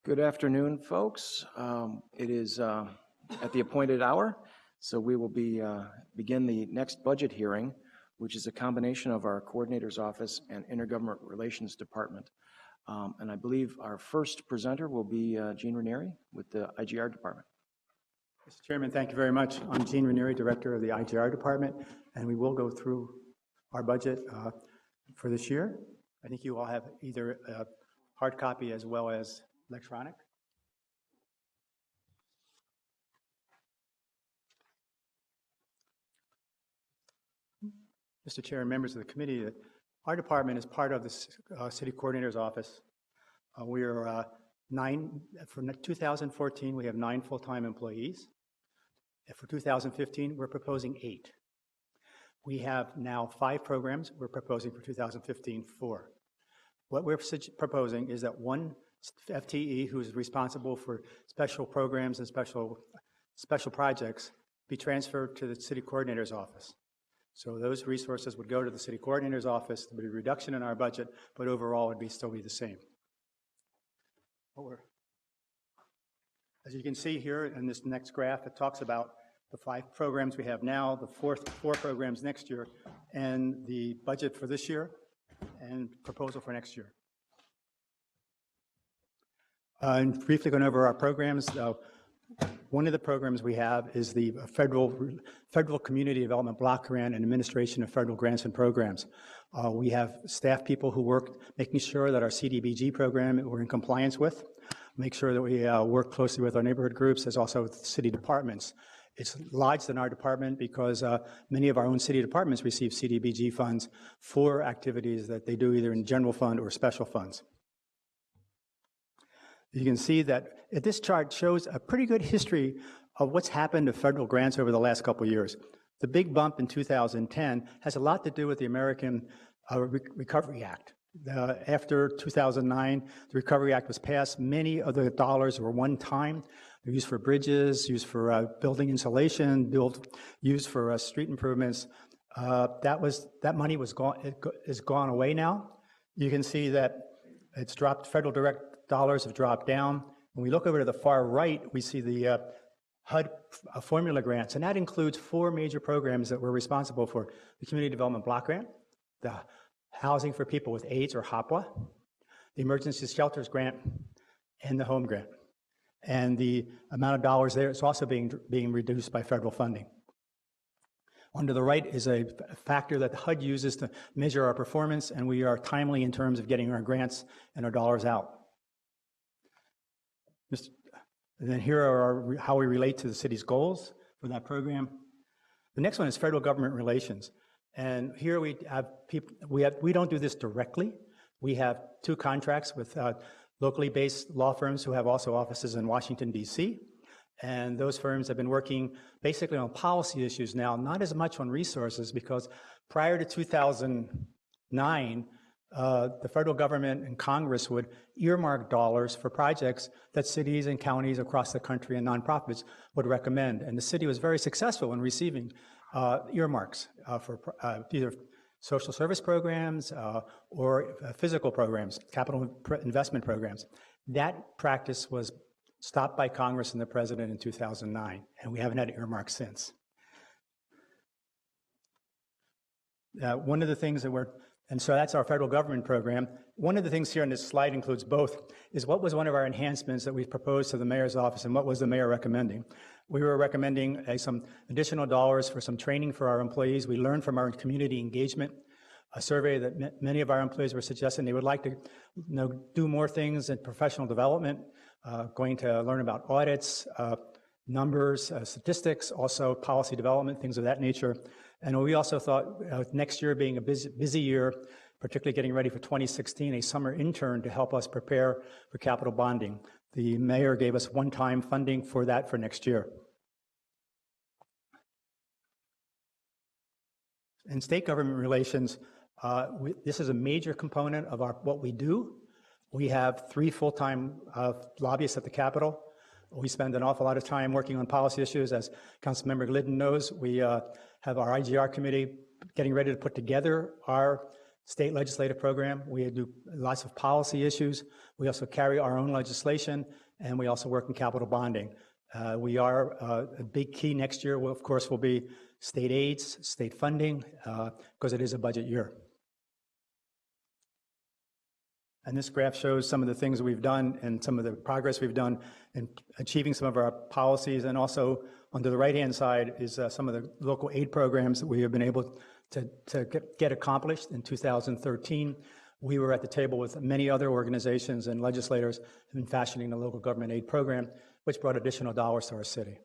Good afternoon, folks. It is at the appointed hour, so we will begin the next budget hearing, which is a combination of our Coordinator's Office and Intergovernment Relations Department. And I believe our first presenter will be Gene Ranieri with the IGR Department. Mr. Chairman, thank you very much. I'm Gene Ranieri, Director of the IGR Department, and we will go through our budget for this year. I think you all have either a hard copy as well as electronic. Mr. Chair and members of the committee, our department is part of the City Coordinator's Office. We are for 2014, we have 9 full-time employees. For 2015, we're proposing 8. We have now 5 programs we're proposing for 2015 4. What we're proposing is that one FTE who is responsible for special programs and special projects be transferred to the City Coordinator's Office. So those resources would go to the City Coordinator's Office. There would be a reduction in our budget, but overall it would still be the same. As you can see here in this next graph, it talks about the 5 programs we have now, the 4 programs next year, and the budget for this year and proposal for next year. And briefly going over our programs, one of the programs we have is the Federal Community Development Block Grant and Administration of Federal Grants and Programs. We have staff people who work making sure that our CDBG program we're in compliance with, make sure that we work closely with our neighborhood groups, as also with city departments. It's lodged in our department because many of our own city departments receive CDBG funds for activities that they do either in general fund or special funds. You can see that this chart shows a pretty good history of what's happened to federal grants over the last couple of years. The big bump in 2010 has a lot to do with the American Recovery Act. After 2009, the Recovery Act was passed. Many of the dollars were one-time. They're used for bridges, used for building insulation, used for street improvements. That money is gone away now. You can see that it's dropped. Federal direct dollars have dropped down. When we look over to the far right, we see the HUD formula grants, and that includes 4 major programs that we're responsible for: the Community Development Block Grant, the Housing for People with AIDS or HOPWA, the Emergency Shelters Grant, and the Home Grant. And the amount of dollars there is also being reduced by federal funding. On to the right is a factor that the HUD uses to measure our performance, and we are timely in terms of getting our grants and our dollars out. And then here are how we relate to the city's goals for that program. The next one is federal government relations. And here we have people, we don't do this directly. We have 2 contracts with locally based law firms who have also offices in Washington, D.C. And those firms have been working basically on policy issues now, not as much on resources, because prior to 2009, the federal government and Congress would earmark dollars for projects that cities and counties across the country and nonprofits would recommend. And the city was very successful in receiving earmarks for either social service programs or physical programs, capital investment programs. That practice was stopped by Congress and the President in 2009, and we haven't had earmarks since. One of the things that and so that's our federal government program. One of the things here on this slide includes both, is what was one of our enhancements that we proposed to the mayor's office and what was the mayor recommending. We were recommending some additional dollars for some training for our employees. We learned from our community engagement, a survey that many of our employees were suggesting they would like to do more things in professional development, going to learn about audits, numbers, statistics, also policy development, things of that nature. And we also thought next year being a busy year, particularly getting ready for 2016, a summer intern to help us prepare for capital bonding. The mayor gave us one-time funding for that for next year. In state government relations, this is a major component of what we do. We have 3 full-time lobbyists at the Capitol. We spend an awful lot of time working on policy issues. As Councilmember Glidden knows, we have our IGR committee getting ready to put together our state legislative program. We do lots of policy issues. We also carry our own legislation, and we also work in capital bonding. We are a big key next year, of course, will be state aids, state funding, because it is a budget year. And this graph shows some of the things we've done and some of the progress we've done in achieving some of our policies. And also, on the right-hand side is some of the local aid programs that we have been able to get accomplished. In 2013, we were at the table with many other organizations and legislators in fashioning the local government aid program, which brought additional dollars to our city.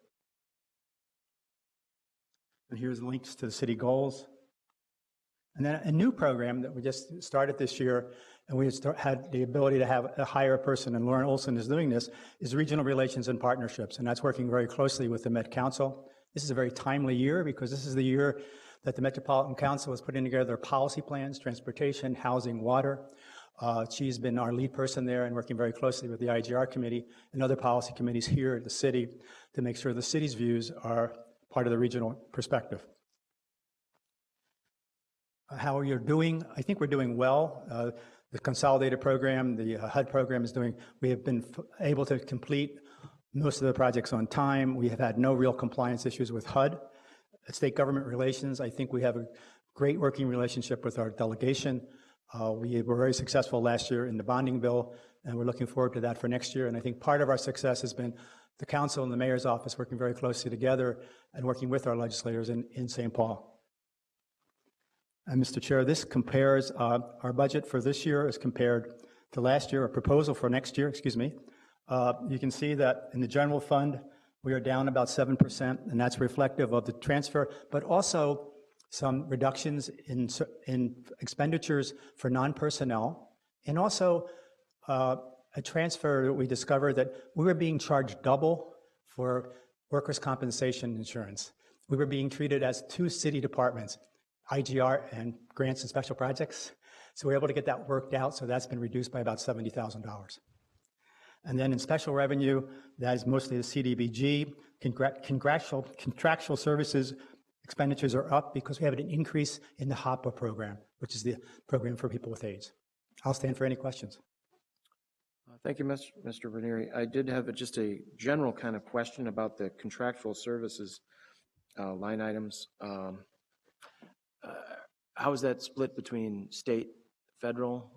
And here's links to the city goals. And then a new program that we just started this year, and we had the ability to hire a person, and Lauren Olson is doing this, is regional relations and partnerships, and that's working very closely with the Met Council. This is a very timely year because this is the year that the Metropolitan Council is putting together their policy plans, transportation, housing, water. She's been our lead person there and working very closely with the IGR committee and other policy committees here at the city to make sure the city's views are part of the regional perspective. How are you doing? I think we're doing well. The consolidated program, the HUD program is doing, we have been able to complete most of the projects on time. We have had no real compliance issues with HUD. At state government relations, I think we have a great working relationship with our delegation. We were very successful last year in the bonding bill, and we're looking forward to that for next year. And I think part of our success has been the council and the mayor's office working very closely together and working with our legislators in St. Paul. And Mr. Chair, this compares our budget for this year as compared to last year, a proposal for next year, excuse me. You can see that in the general fund, we are down about 7%, and that's reflective of the transfer, but also some reductions in expenditures for non-personnel, and also a transfer that we discovered that we were being charged double for workers' compensation insurance. We were being treated as two city departments, IGR and grants and special projects. So we were able to get that worked out, so that's been reduced by about $70,000. And then in special revenue, that is mostly the CDBG. Contractual services expenditures are up because we have an increase in the HOPA program, which is the program for people with AIDS. I'll stand for any questions. Thank you, Mr. Ranieri. I did have just a general kind of question about the contractual services line items. How is that split between state, federal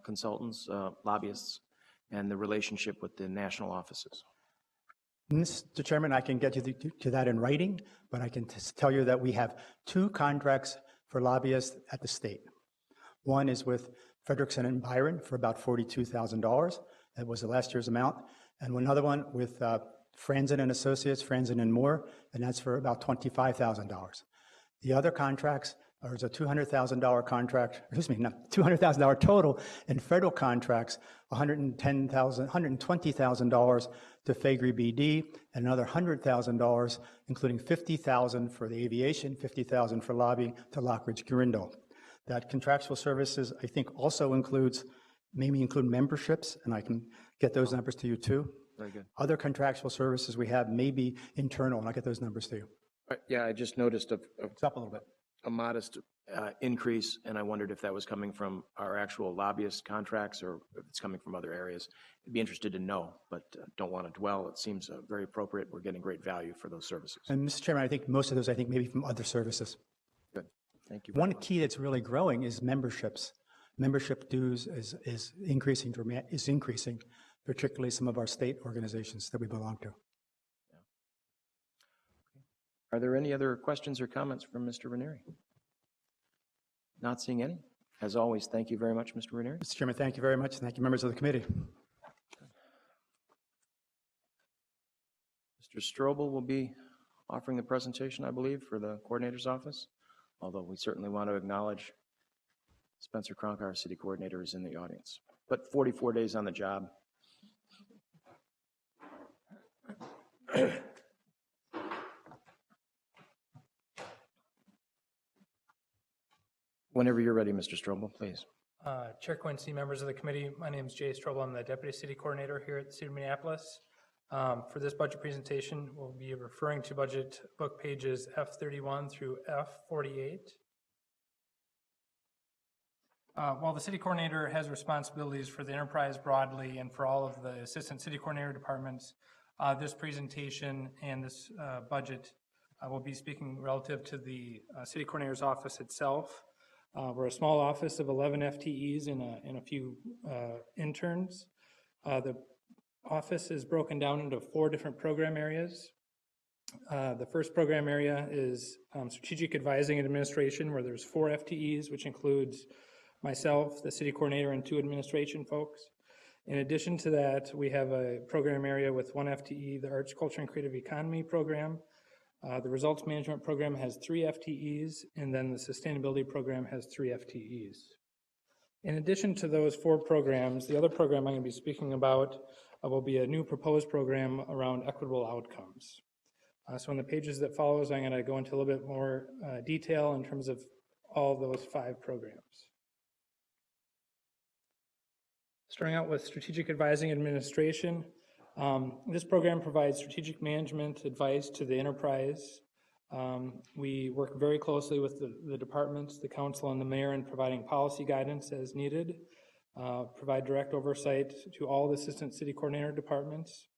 consultants, lobbyists, and the relationship with the national offices? Mr. Chairman, I can get you to that in writing, but I can tell you that we have two contracts for lobbyists at the state. One is with Frederickson and Byron for about $42,000. That was the last year's amount. And another one with Franzen and Associates, Franzen and Moore, and that's for about $25,000. The other contracts, there's a $200,000 contract, $200,000 total in federal contracts, $120,000 to Faegre BD, and another $100,000, including $50,000 for the aviation, $50,000 for lobbying to Lockridge Grindle. That contractual services, I think, also maybe include memberships, and I can get those numbers to you too. Very good. Other contractual services we have may be internal, and I'll get those numbers to you. Yeah, I just noticed It's up a little bit. A modest increase, and I wondered if that was coming from our actual lobbyist contracts or if it's coming from other areas. I'd be interested to know, but don't want to dwell. It seems very appropriate. We're getting great value for those services. And Mr. Chairman, I think most of those, maybe from other services. Good. Thank you. One key that's really growing is memberships. Membership dues is increasing, particularly some of our state organizations that we belong to. Yeah. Are there any other questions or comments from Mr. Ranieri? Not seeing any. As always, thank you very much, Mr. Ranieri. Mr. Chairman, thank you very much. Thank you, members of the committee. Mr. Strobel will be offering the presentation, I believe, for the coordinator's office, although we certainly want to acknowledge Spencer Cronk, our city coordinator, is in the audience. But 44 days on the job. Whenever you're ready, Mr. Strobel, please. Chair Quincy, members of the committee, my name is Jay Strobel. I'm the Deputy City Coordinator here at the City of Minneapolis. For this budget presentation, we'll be referring to budget book pages F31 through F48. While the city coordinator has responsibilities for the enterprise broadly and for all of the assistant city coordinator departments, this presentation and this budget will be speaking relative to the city coordinator's office itself. We're a small office of 11 FTEs and a few interns. The office is broken down into 4 different program areas. The first program area is strategic advising and administration, where there's 4 FTEs, which includes myself, the city coordinator, and 2 administration folks. In addition to that, we have a program area with 1 FTE, the Arts, Culture, and Creative Economy program. The Results Management program has 3 FTEs, and then the Sustainability program has 3 FTEs. In addition to those 4 programs, the other program I'm going to be speaking about will be a new proposed program around equitable outcomes. So in the pages that follows, I'm going to go into a little bit more detail in terms of all those 5 programs. Starting out with strategic advising administration, this program provides strategic management advice to the enterprise. We work very closely with the departments, the council, and the mayor in providing policy guidance as needed, provide direct oversight to all the assistant city coordinator departments,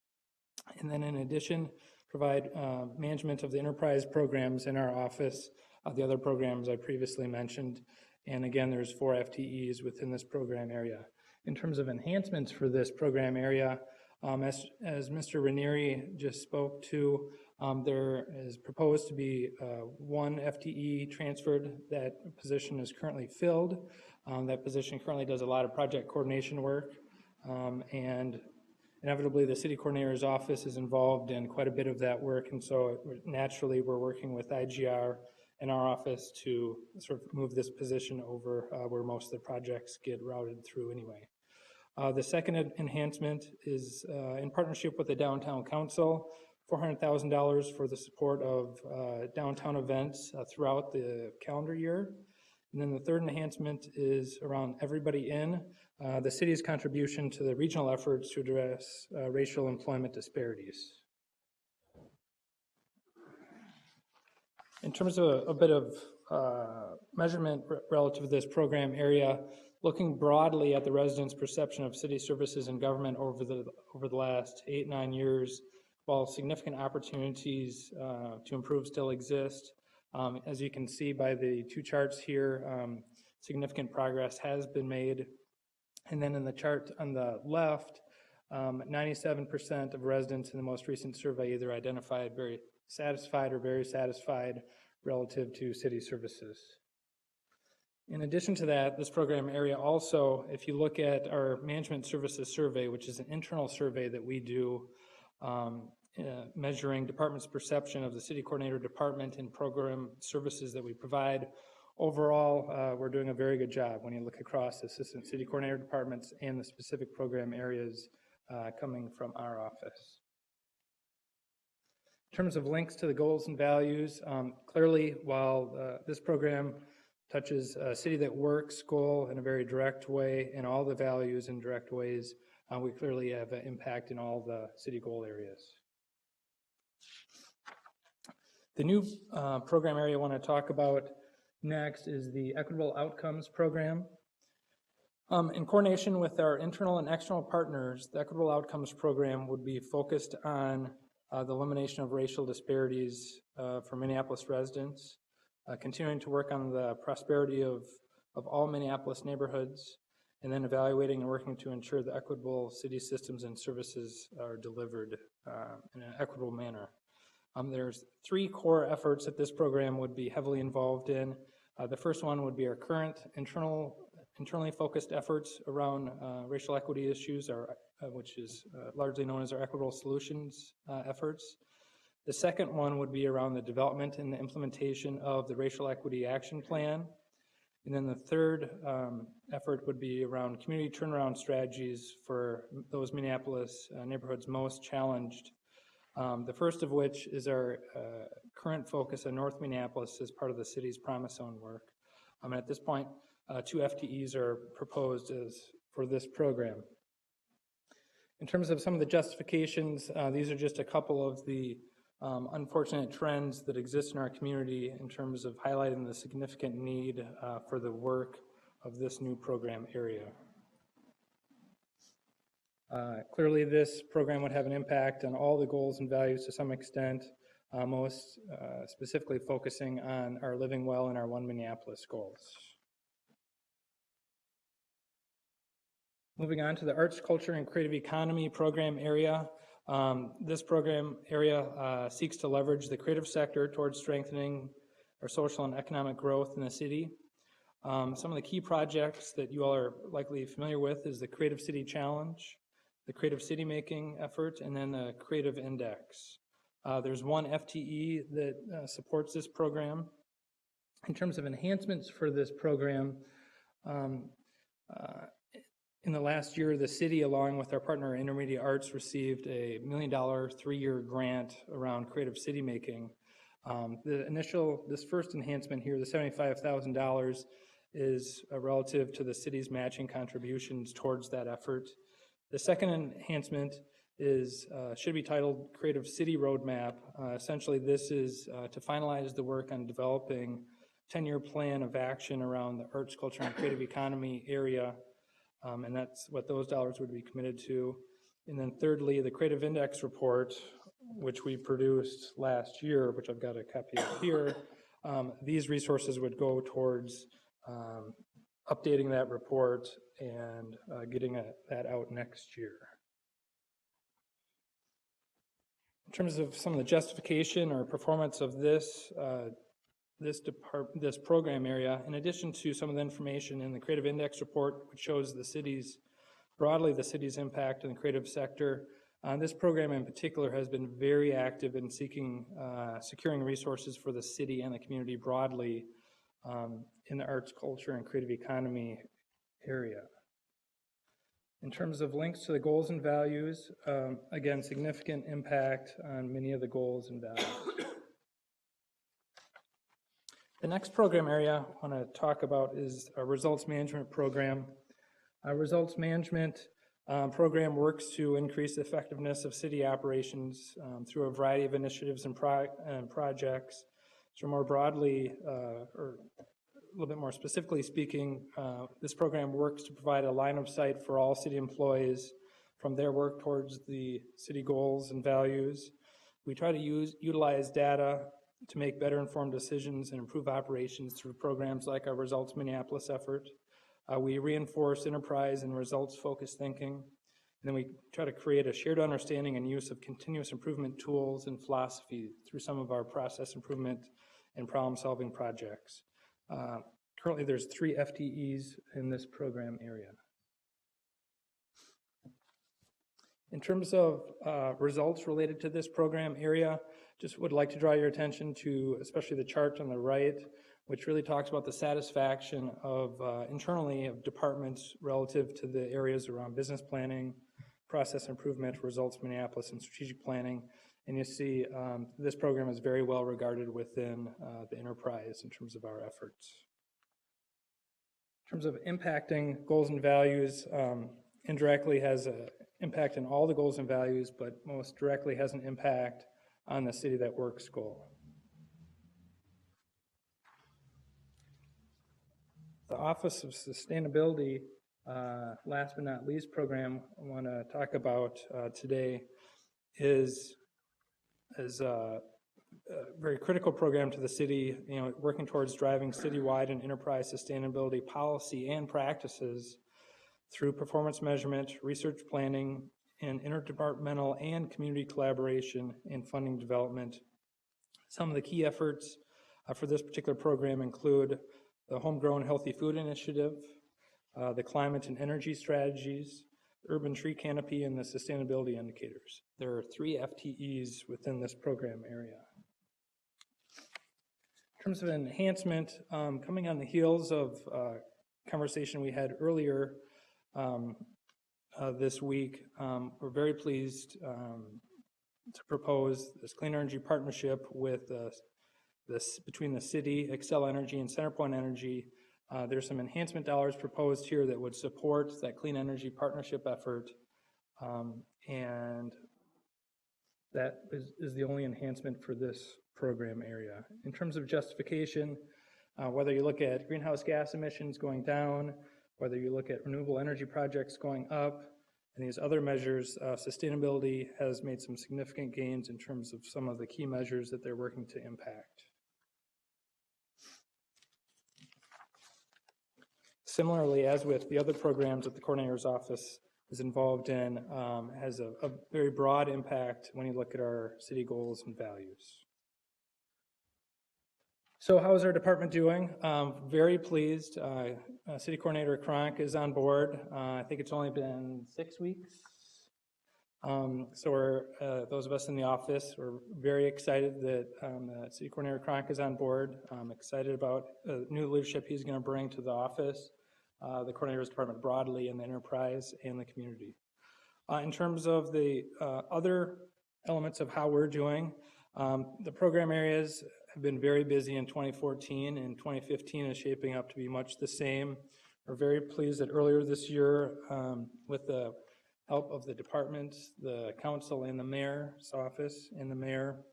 and then in addition, provide management of the enterprise programs in our office, the other programs I previously mentioned. And again, there's 4 FTEs within this program area. In terms of enhancements for this program area, as Mr. Ranieri just spoke to, there is proposed to be 1 FTE transferred. That position is currently filled. That position currently does a lot of project coordination work, and inevitably the city coordinator's office is involved in quite a bit of that work, and so naturally we're working with IGR in our office to sort of move this position over where most of the projects get routed through anyway. The second enhancement is in partnership with the Downtown Council, $400,000 for the support of downtown events throughout the calendar year. And then the third enhancement is around Everybody In, the city's contribution to the regional efforts to address racial employment disparities. In terms of a bit of measurement relative to this program area, looking broadly at the residents' perception of city services and government over the last 8-9 years, while significant opportunities to improve still exist, as you can see by the 2 charts here, significant progress has been made. And then in the chart on the left, 97% of residents in the most recent survey either identified very satisfied or very satisfied relative to city services. In addition to that, this program area also, if you look at our management services survey, which is an internal survey that we do measuring departments' perception of the city coordinator department and program services that we provide, overall, we're doing a very good job when you look across assistant city coordinator departments and the specific program areas coming from our office. In terms of links to the goals and values, clearly, while this program touches a city that works goal in a very direct way and all the values in direct ways, we clearly have an impact in all the city goal areas. The new program area I want to talk about next is the Equitable Outcomes Program. In coordination with our internal and external partners, the Equitable Outcomes Program would be focused on the elimination of racial disparities for Minneapolis residents, continuing to work on the prosperity of all Minneapolis neighborhoods, and then evaluating and working to ensure the equitable city systems and services are delivered in an equitable manner. There's 3 core efforts that this program would be heavily involved in. The first one would be our current internally focused efforts around racial equity issues, which is largely known as our equitable solutions efforts. The second one would be around the development and the implementation of the Racial Equity Action Plan. And then the third effort would be around community turnaround strategies for those Minneapolis neighborhoods most challenged. The first of which is our current focus on North Minneapolis as part of the city's Promise Zone work. At this point, 2 FTEs are proposed for this program. In terms of some of the justifications, these are just a couple of the unfortunate trends that exist in our community in terms of highlighting the significant need for the work of this new program area. Clearly, this program would have an impact on all the goals and values to some extent, most specifically focusing on our living well and our One Minneapolis goals. Moving on to the Arts, Culture, and Creative Economy program area. This program area seeks to leverage the creative sector towards strengthening our social and economic growth in the city. Some of the key projects that you all are likely familiar with is the Creative City Challenge, the Creative City Making effort, and then the Creative Index. There's one FTE that supports this program. In terms of enhancements for this program, in the last year, the city, along with our partner Intermedia Arts, received a $1 million 3-year grant around creative city making. This first enhancement here, the $75,000, is relative to the city's matching contributions towards that effort. The second enhancement should be titled Creative City Roadmap. Essentially, this is to finalize the work on developing a 10-year plan of action around the arts, culture, and creative economy area. And that's what those dollars would be committed to. And then thirdly, the Creative Index report, which we produced last year, which I've got a copy of here, these resources would go towards updating that report and getting that out next year. In terms of some of the justification or performance of this program area, in addition to some of the information in the Creative Index report, which shows broadly the city's impact in the creative sector, this program in particular has been very active in securing resources for the city and the community broadly in the arts, culture, and creative economy area. In terms of links to the goals and values, again, significant impact on many of the goals and values. The next program area I want to talk about is a results management program. Our results management program works to increase the effectiveness of city operations through a variety of initiatives and projects. So more broadly, or a little bit more specifically speaking, this program works to provide a line of sight for all city employees from their work towards the city goals and values. We try to utilize data to make better informed decisions and improve operations through programs like our Results Minneapolis effort. We reinforce enterprise and results-focused thinking, and then we try to create a shared understanding and use of continuous improvement tools and philosophy through some of our process improvement and problem-solving projects. Currently, there's 3 FTEs in this program area. In terms of results related to this program area, just would like to draw your attention to especially the chart on the right, which really talks about the satisfaction of internally of departments relative to the areas around business planning, process improvement, Results Minneapolis, and strategic planning. And you see this program is very well regarded within the enterprise in terms of our efforts. In terms of impacting goals and values, indirectly has an impact on all the goals and values, but most directly has an impact on the City That Works goal. The Office of Sustainability, last but not least program I want to talk about today is a very critical program to the city, working towards driving citywide and enterprise sustainability policy and practices through performance measurement, research planning, and interdepartmental and community collaboration and funding development. Some of the key efforts for this particular program include the Homegrown Healthy Food Initiative, the Climate and Energy Strategies, Urban Tree Canopy, and the Sustainability Indicators. There are 3 FTEs within this program area. In terms of enhancement, coming on the heels of a conversation we had earlier this week, we're very pleased to propose this clean energy partnership with between the city, Xcel Energy, and CenterPoint Energy. There's some enhancement dollars proposed here that would support that clean energy partnership effort, and that is the only enhancement for this program area. In terms of justification, Whether you look at greenhouse gas emissions going down, whether you look at renewable energy projects going up, and these other measures, sustainability has made some significant gains in terms of some of the key measures that they're working to impact. Similarly, as with the other programs that the coordinator's office is involved in, has a very broad impact when you look at our city goals and values. So how is our department doing? Very pleased. City Coordinator Kronk is on board. I think it's only been 6 weeks. So we're, those of us in the office, we're very excited that City Coordinator Kronk is on board. I'm excited about new leadership he's going to bring to the office, the Coordinator's Department broadly, and the enterprise and the community. In terms of the other elements of how we're doing, the program areas have been very busy in 2014, and 2015 is shaping up to be much the same. We're very pleased that earlier this year, with the help of the department, the council, and the mayor's office, and the mayor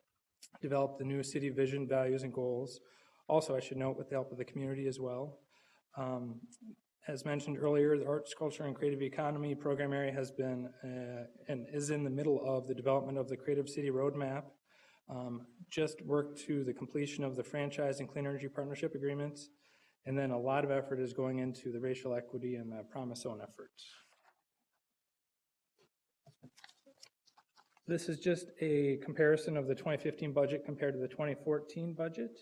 developed the new city vision, values, and goals. Also, I should note, with the help of the community as well. As mentioned earlier, the Arts, Culture, and Creative Economy program area has been and is in the middle of the development of the Creative City Roadmap. Just worked to the completion of the franchise and clean energy partnership agreements, and then a lot of effort is going into the racial equity and the Promise Zone efforts. This is just a comparison of the 2015 budget compared to the 2014 budget.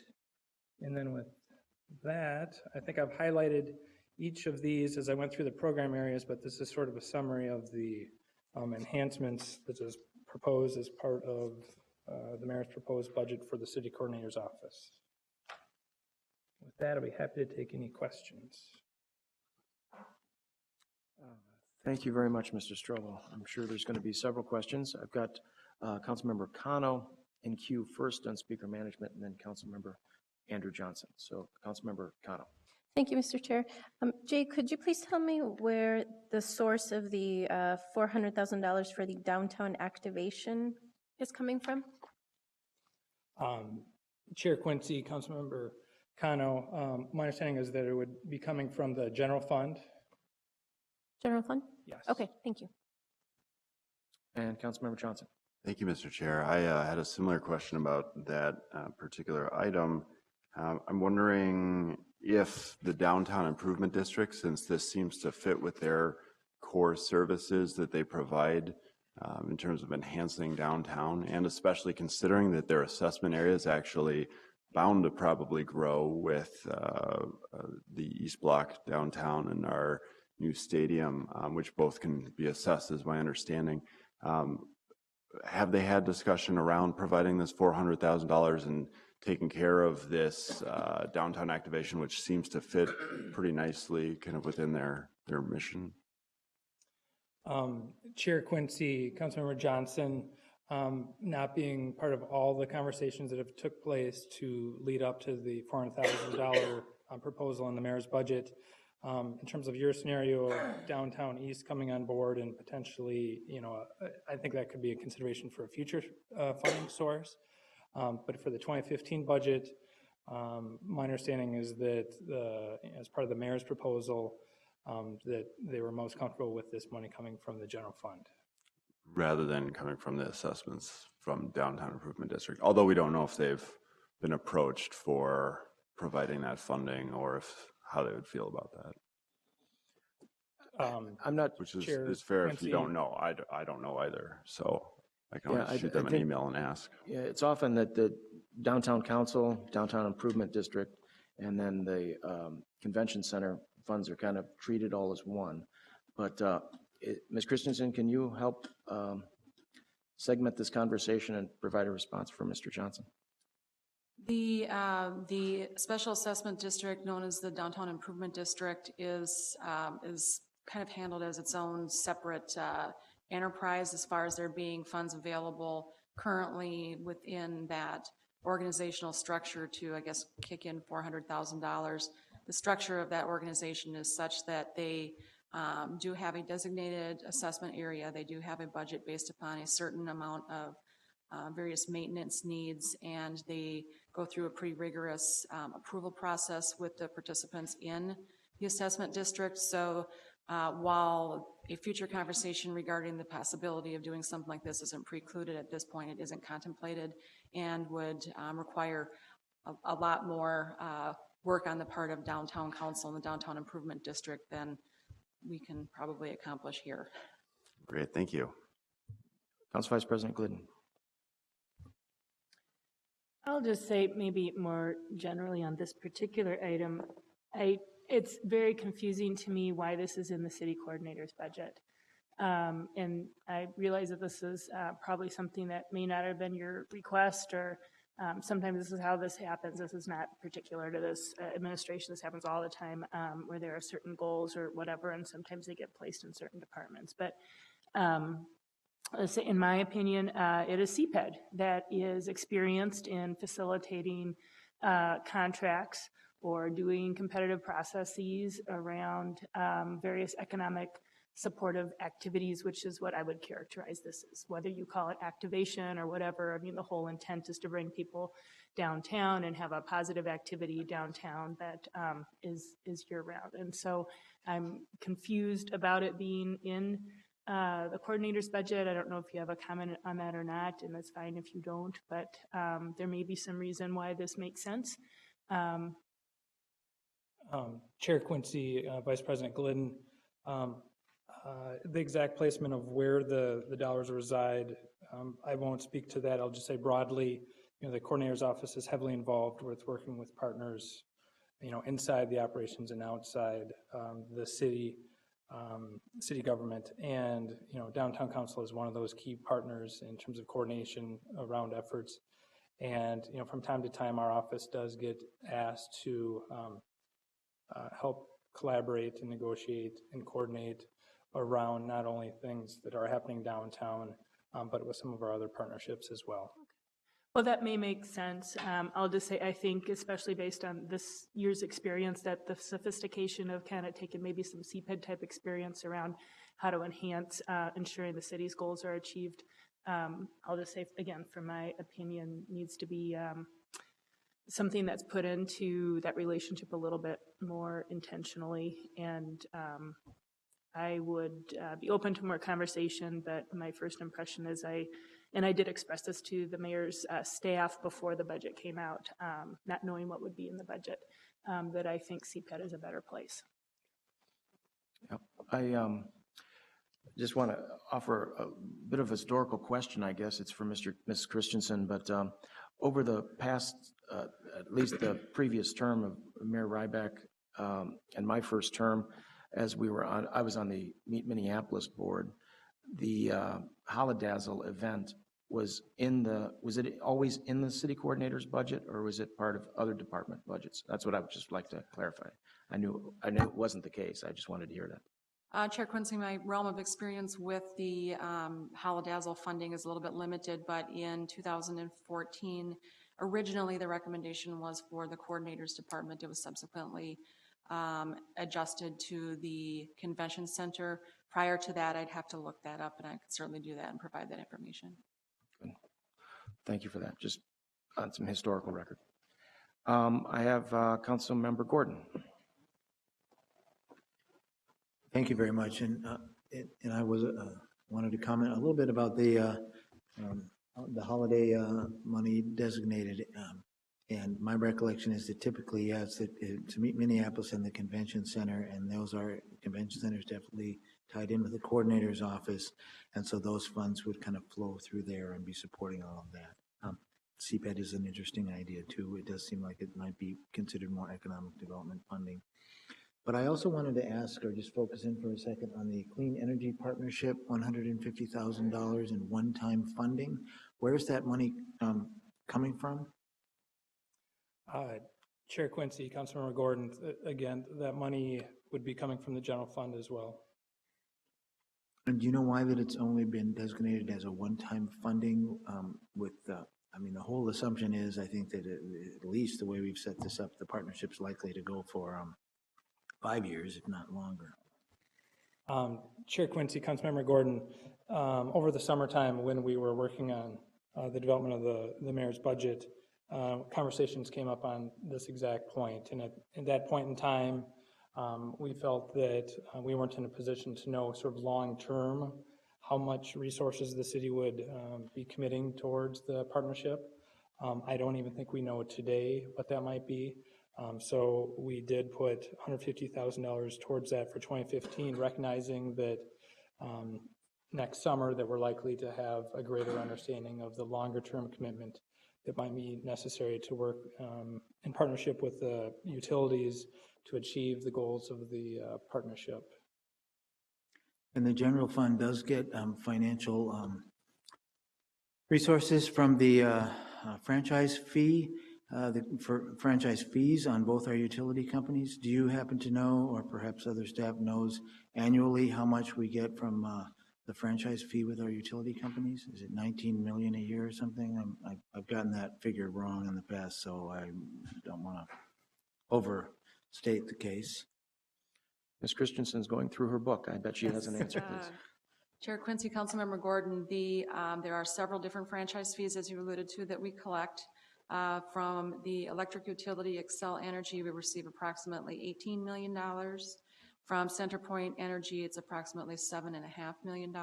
And then with that, I think I've highlighted each of these as I went through the program areas, but this is sort of a summary of the enhancements that is proposed as part of the mayor's proposed budget for the city coordinator's office. With that, I'll be happy to take any questions. Thank you very much, Mr. Strobel. I'm sure there's going to be several questions. I've got Councilmember Cano in queue first on speaker management, and then Councilmember Andrew Johnson. So, Councilmember Cano. Thank you, Mr. Chair. Jay, could you please tell me where the source of the $400,000 for the downtown activation is coming from? Chair Quincy, Councilmember Cano, my understanding is that it would be coming from the general fund. General fund? Yes. Okay, thank you. And Councilmember Johnson. Thank you, Mr. Chair. I had a similar question about that particular item. I'm wondering if the downtown improvement district, since this seems to fit with their core services that they provide in terms of enhancing downtown, and especially considering that their assessment area is actually bound to probably grow with the East Block downtown and our new stadium, which both can be assessed, is my understanding. Have they had discussion around providing this $400,000 and taking care of this downtown activation, which seems to fit pretty nicely kind of within their mission? Chair Quincy, Councilmember Johnson, not being part of all the conversations that have took place to lead up to the $400,000 proposal in the mayor's budget. In terms of your scenario of downtown east coming on board and potentially, I think that could be a consideration for a future funding source. But for the 2015 budget, my understanding is that as part of the mayor's proposal, that they were most comfortable with this money coming from the general fund. Rather than coming from the assessments from Downtown Improvement District, although we don't know if they've been approached for providing that funding or how they would feel about that. I'm not. Which is fair if you don't know. I don't know either. So I can always shoot them an email and ask. Yeah, it's often that the downtown council, downtown improvement district, and then the convention center funds are kind of treated all as one. But Ms. Christensen, can you help segment this conversation and provide a response for Mr. Johnson? The special assessment district, known as the Downtown Improvement District, is kind of handled as its own separate enterprise as far as there being funds available currently within that organizational structure to, I guess, kick in $400,000. The structure of that organization is such that they do have a designated assessment area. They do have a budget based upon a certain amount of various maintenance needs, and they go through a pretty rigorous approval process with the participants in the assessment district. So while a future conversation regarding the possibility of doing something like this isn't precluded at this point, it isn't contemplated and would require a lot more work on the part of downtown council and the downtown improvement district than we can probably accomplish here. Great, thank you. Council Vice President Glidden. I'll just say maybe more generally on this particular item, it's very confusing to me why this is in the city coordinator's budget. And I realize that this is probably something that may not have been your request, or sometimes this is how this happens. This is not particular to this administration. This happens all the time where there are certain goals or whatever, and sometimes they get placed in certain departments. But in my opinion, it is CPED that is experienced in facilitating contracts or doing competitive processes around various economic supportive activities, which is what I would characterize this as. Whether you call it activation or whatever, I mean, the whole intent is to bring people downtown and have a positive activity downtown that is year-round. And so I'm confused about it being in the coordinator's budget. I don't know if you have a comment on that or not, and that's fine if you don't, but there may be some reason why this makes sense. Chair Quincy, Vice President Glidden, the exact placement of where the dollars reside, I won't speak to that. I'll just say broadly, the coordinator's office is heavily involved with working with partners, inside the operations and outside the city government, and downtown council is one of those key partners in terms of coordination around efforts. And from time to time, our office does get asked to help collaborate and negotiate and coordinate around not only things that are happening downtown, but with some of our other partnerships as well. Well, that may make sense. I'll just say, I think, especially based on this year's experience, that the sophistication of kind of taking maybe some CPED type experience around how to enhance ensuring the city's goals are achieved, I'll just say, again, from my opinion, needs to be something that's put into that relationship a little bit more intentionally. And I would be open to more conversation, but my first impression is I did express this to the mayor's staff before the budget came out, not knowing what would be in the budget, that I think CPED is a better place. Yep. I just want to offer a bit of a historical question, I guess. It's for Ms. Christensen, but over the past, at least the previous term of Mayor Ryback and my first term, as I was on the Meet Minneapolis board, the Holodazzle event was it always in the city coordinator's budget, or was it part of other department budgets? That's what I would just like to clarify. I knew it wasn't the case. I just wanted to hear that. Chair Quincy, my realm of experience with the Holodazzle funding is a little bit limited, but in 2014, originally the recommendation was for the coordinator's department. It was subsequently adjusted to the convention center. Prior to that, I'd have to look that up, and I could certainly do that and provide that information. Good. Thank you for that. Just on some historical record. I have Council Member Gordon. Thank you very much. And I wanted to comment a little bit about the holiday money designated. And my recollection is that typically, yes, to Meet Minneapolis and the convention center, and those are convention centers definitely tied in with the coordinator's office, and so those funds would kind of flow through there and be supporting all of that. CPED is an interesting idea too. It does seem like it might be considered more economic development funding. But I also wanted to ask, or just focus in for a second, on the Clean Energy Partnership, $150,000 in one-time funding. Where's that money coming from? Chair Quincy, Councilmember Gordon, again, that money would be coming from the general fund as well. And do you know why that it's only been designated as a one-time funding I mean, the whole assumption is, I think that at least the way we've set this up, the partnership's likely to go for 5 years, if not longer. Chair Quincy, Councilmember Gordon, over the summertime when we were working on the development of the mayor's budget, conversations came up on this exact point. And at that point in time, we felt that we weren't in a position to know sort of long-term how much resources the city would be committing towards the partnership. I don't even think we know today what that might be. So we did put $150,000 towards that for 2015, recognizing that next summer that we're likely to have a greater understanding of the longer-term commitment that might be necessary to work in partnership with the utilities to achieve the goals of the partnership. And the general fund does get financial resources from the franchise fee, for franchise fees on both our utility companies. Do you happen to know, or perhaps other staff knows, annually how much we get from the franchise fee with our utility companies? Is it 19 million a year or something? I've gotten that figure wrong in the past, so I don't want to overstate the case. Ms. Christensen's going through her book. I bet she has an answer, please. Chair Quincy, Councilmember Gordon, there are several different franchise fees, as you alluded to, that we collect. From the electric utility Xcel Energy, we receive approximately $18 million. From CenterPoint Energy, it's approximately $7.5 million.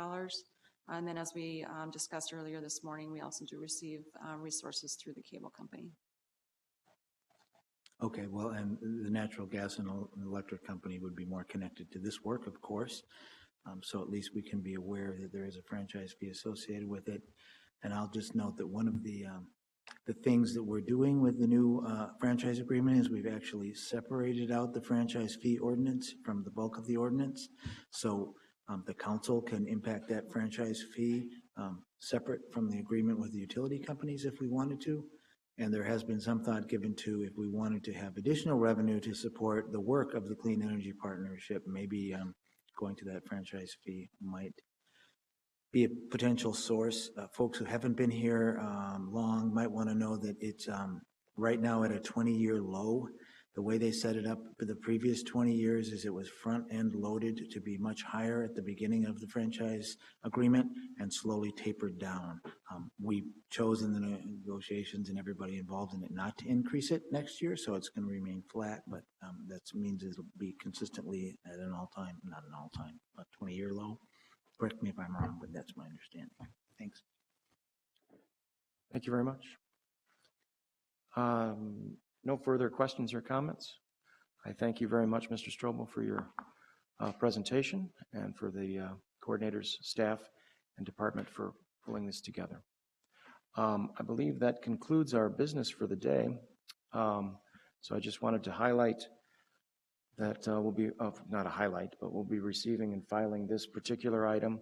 And then as we discussed earlier this morning, we also do receive resources through the cable company. Okay, well, and the natural gas and electric company would be more connected to this work, of course. So at least we can be aware that there is a franchise fee associated with it. And I'll just note that one of the things that we're doing with the new franchise agreement is we've actually separated out the franchise fee ordinance from the bulk of the ordinance. So the council can impact that franchise fee separate from the agreement with the utility companies if we wanted to. And there has been some thought given to if we wanted to have additional revenue to support the work of the Clean Energy Partnership, maybe going to that franchise fee might be a potential source. Folks who haven't been here long might want to know that it's right now at a 20-year low. The way they set it up for the previous 20 years is it was front-end loaded to be much higher at the beginning of the franchise agreement and slowly tapered down. We chose in the negotiations and everybody involved in it not to increase it next year, so it's going to remain flat, but that means it'll be consistently at an all-time, not an all-time, a 20-year low. Correct me if I'm wrong, but that's my understanding. Thanks. Thank you very much. No further questions or comments. I thank you very much, Mr. Strobel, for your presentation and for the coordinators, staff, and department for pulling this together. I believe that concludes our business for the day. So I just wanted to highlight that we'll be, not a highlight, but we'll be receiving and filing this particular item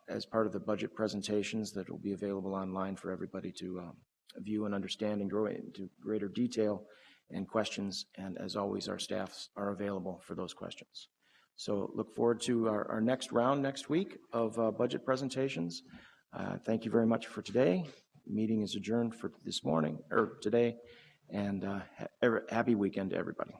as part of the budget presentations that will be available online for everybody to view and understand and grow into greater detail and questions. And as always, our staffs are available for those questions. So look forward to our next round next week of budget presentations. Thank you very much for today. The meeting is adjourned for this morning or today, and happy weekend to everybody.